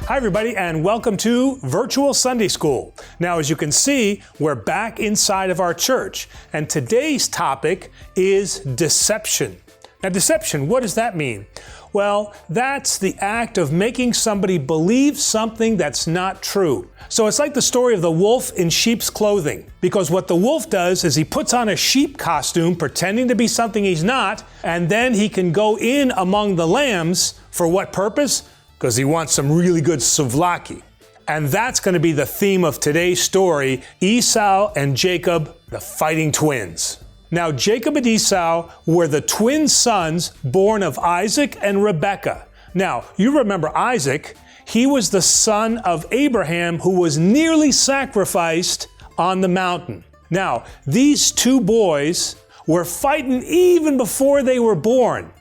Hi everybody, and welcome to Virtual Sunday School. Now, as you can see, we're back inside of our church, and today's topic is deception. Now, deception, what does that mean? Well, that's the act of making somebody believe something that's not true. So it's like the story of the wolf in sheep's clothing, because what the wolf does is he puts on a sheep costume pretending to be something he's not, and then he can go in among the lambs for what purpose? Because he wants some really good souvlaki. And that's going to be the theme of today's story, Esau and Jacob, the fighting twins. Now, Jacob and Esau were the twin sons born of Isaac and Rebekah. Now, you remember Isaac, he was the son of Abraham who was nearly sacrificed on the mountain. Now, these two boys were fighting even before they were born.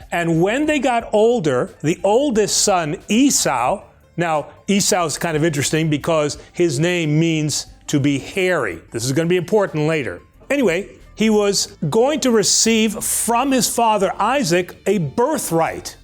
And when they got older, the oldest son, Esau, now Esau's kind of interesting because his name means to be hairy. This is going to be important later. Anyway, he was going to receive from his father Isaac a birthright.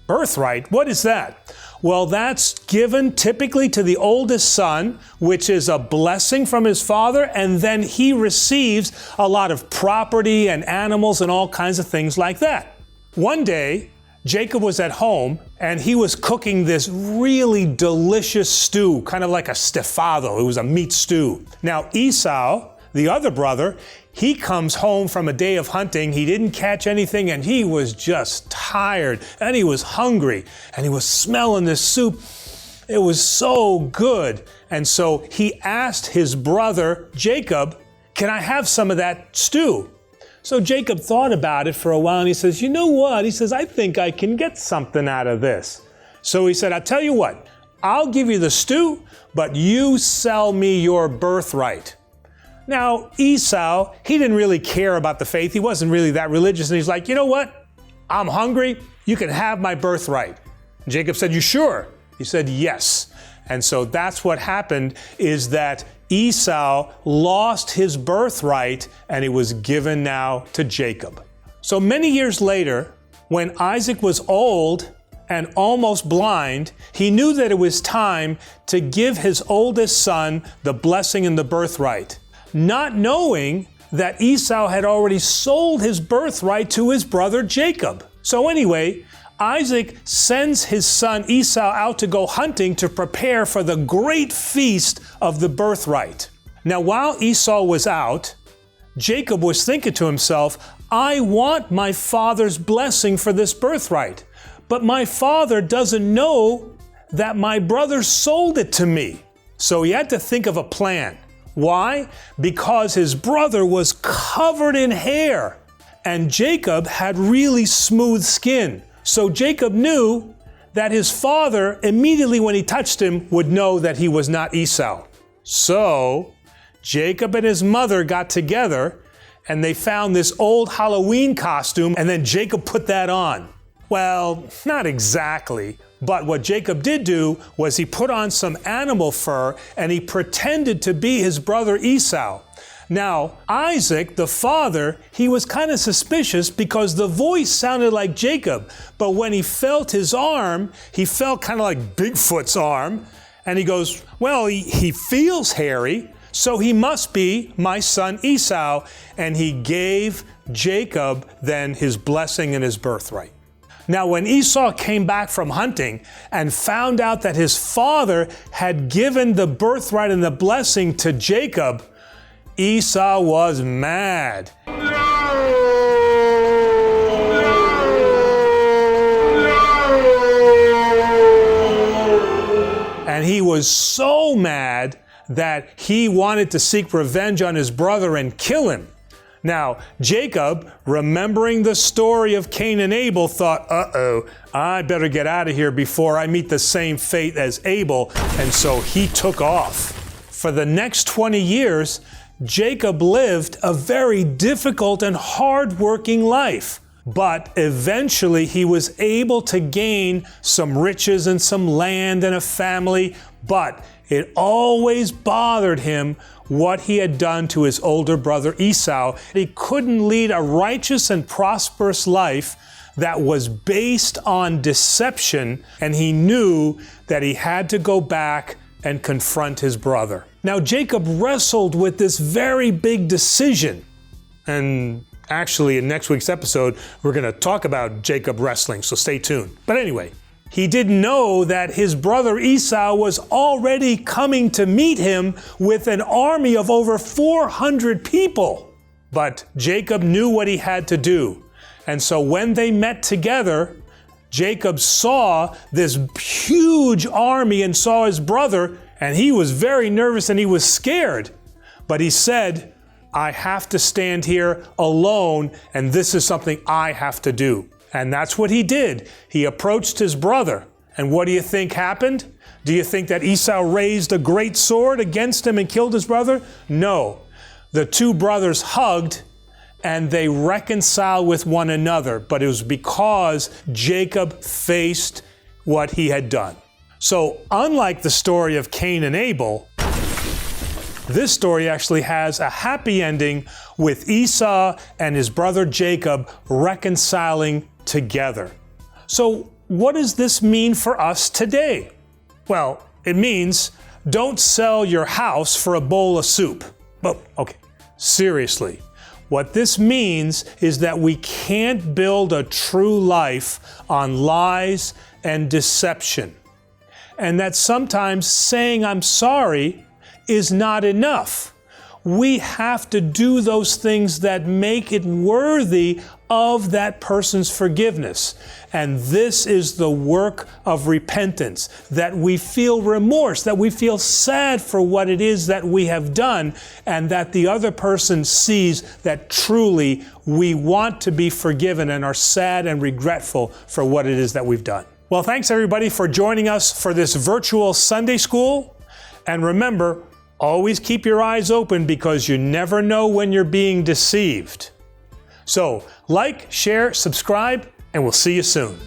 Birthright, what is that? Well, that's given typically to the oldest son, which is a blessing from his father, and then he receives a lot of property and animals and all kinds of things like that. One day, Jacob was at home and he was cooking this really delicious stew, kind of like a stefado. It was a meat stew. Now, Esau, the other brother, he comes home from a day of hunting. He didn't catch anything and he was just tired and he was hungry and he was smelling this soup. It was so good. And so he asked his brother, Jacob, "Can I have some of that stew?" So Jacob thought about it for a while and he says, "You know what?" He says, "I think I can get something out of this." So he said, "I'll tell you what, I'll give you the stew, but you sell me your birthright." Now, Esau, he didn't really care about the faith. He wasn't really that religious. And he's like, "You know what? I'm hungry. You can have my birthright." And Jacob said, "You sure?" He said, "Yes." And so that's what happened, is that Esau lost his birthright and it was given now to Jacob. So many years later, when Isaac was old and almost blind, he knew that it was time to give his oldest son the blessing and the birthright, not knowing that Esau had already sold his birthright to his brother Jacob. So anyway, Isaac sends his son Esau out to go hunting to prepare for the great feast of the birthright. Now, while Esau was out, Jacob was thinking to himself, "I want my father's blessing for this birthright, but my father doesn't know that my brother sold it to me." So he had to think of a plan. Why? Because his brother was covered in hair and Jacob had really smooth skin. So Jacob knew that his father, immediately when he touched him, would know that he was not Esau. So Jacob and his mother got together and they found this old Halloween costume, and then Jacob put that on. Well, not exactly, but what Jacob did do was he put on some animal fur and he pretended to be his brother Esau. Now, Isaac, the father, he was kind of suspicious because the voice sounded like Jacob, but when he felt his arm, he felt kind of like Bigfoot's arm, and he goes, "Well, he feels hairy, so he must be my son Esau," and he gave Jacob then his blessing and his birthright. Now, when Esau came back from hunting and found out that his father had given the birthright and the blessing to Jacob, Esau was mad. And he was so mad that he wanted to seek revenge on his brother and kill him. Now, Jacob, remembering the story of Cain and Abel, thought, "Uh-oh, I better get out of here before I meet the same fate as Abel," and so he took off. For the next 20 years, Jacob lived a very difficult and hard-working life, but eventually he was able to gain some riches and some land and a family, but it always bothered him what he had done to his older brother Esau. He couldn't lead a righteous and prosperous life that was based on deception, and he knew that he had to go back and confront his brother. Now, Jacob wrestled with this very big decision. And actually, in next week's episode, we're going to talk about Jacob wrestling, so stay tuned. But anyway, he didn't know that his brother Esau was already coming to meet him with an army of over 400 people. But Jacob knew what he had to do. And so when they met together, Jacob saw this huge army and saw his brother, and he was very nervous and he was scared. But he said, I have to stand here alone, and this is something I have to do. And that's what he did. He approached his brother. And what do you think happened? Do you think that Esau raised a great sword against him and killed his brother? No. The two brothers hugged and they reconciled with one another. But it was because Jacob faced what he had done. So unlike the story of Cain and Abel, this story actually has a happy ending with Esau and his brother Jacob reconciling together. So what does this mean for us today? Well, it means don't sell your house for a bowl of soup. Well, okay, seriously. What this means is that we can't build a true life on lies and deception. And that sometimes saying I'm sorry is not enough. We have to do those things that make it worthy of that person's forgiveness. And this is the work of repentance, that we feel remorse, that we feel sad for what it is that we have done, and that the other person sees that truly we want to be forgiven and are sad and regretful for what it is that we've done. Well, thanks everybody for joining us for this virtual Sunday school. And remember, always keep your eyes open because you never know when you're being deceived. So, like, share, subscribe, and we'll see you soon.